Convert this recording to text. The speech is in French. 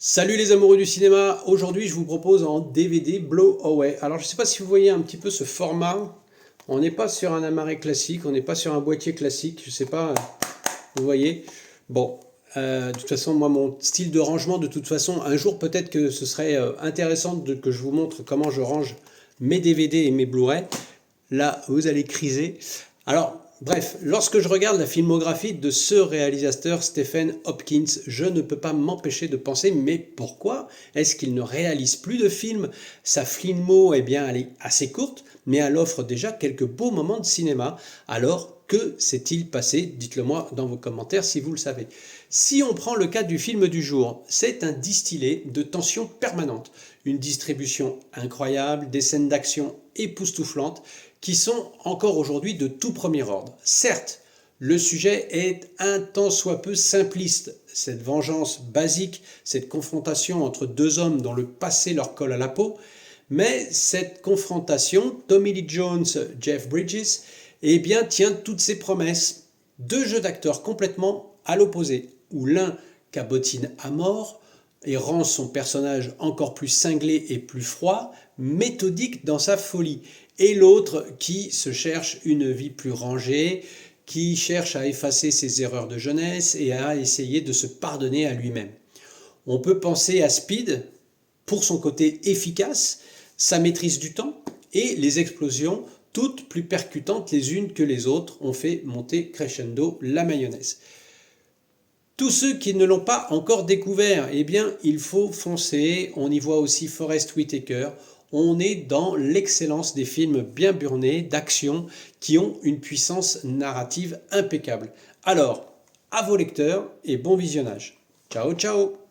Salut les amoureux du cinéma, aujourd'hui je vous propose en DVD Blow Away. Alors je ne sais pas si vous voyez un petit peu ce format, on n'est pas sur un amarré classique, on n'est pas sur un boîtier classique, je ne sais pas, vous voyez. Bon, de toute façon moi mon style de rangement, de toute façon un jour peut-être que ce serait intéressant que je vous montre comment je range mes DVD et mes Blu-ray. Là vous allez criser. Alors bref, lorsque je regarde la filmographie de ce réalisateur Stephen Hopkins, je ne peux pas m'empêcher de penser, mais pourquoi est-ce qu'il ne réalise plus de films? Sa filmo, eh bien, elle est assez courte, mais elle offre déjà quelques beaux moments de cinéma. Alors, que s'est-il passé? Dites-le moi dans vos commentaires si vous le savez. Si on prend le cas du film du jour, c'est un distillé de tension permanente, une distribution incroyable, des scènes d'action époustouflantes qui sont encore aujourd'hui de tout premier ordre. Certes, le sujet est un tant soit peu simpliste. Cette vengeance basique, cette confrontation entre deux hommes dont le passé leur colle à la peau, mais cette confrontation, Tommy Lee Jones, Jeff Bridges, eh bien, tient toutes ses promesses. Deux jeux d'acteurs complètement à l'opposé, où l'un cabotine à mort et rend son personnage encore plus cinglé et plus froid, méthodique dans sa folie, et l'autre qui se cherche une vie plus rangée, qui cherche à effacer ses erreurs de jeunesse et à essayer de se pardonner à lui-même. On peut penser à Speed pour son côté efficace, sa maîtrise du temps et les explosions, toutes plus percutantes les unes que les autres, ont fait monter crescendo la mayonnaise. Tous ceux qui ne l'ont pas encore découvert, eh bien, il faut foncer. On y voit aussi Forest Whitaker. On est dans l'excellence des films bien burnés, d'action, qui ont une puissance narrative impeccable. Alors, à vos lecteurs et bon visionnage. Ciao, ciao!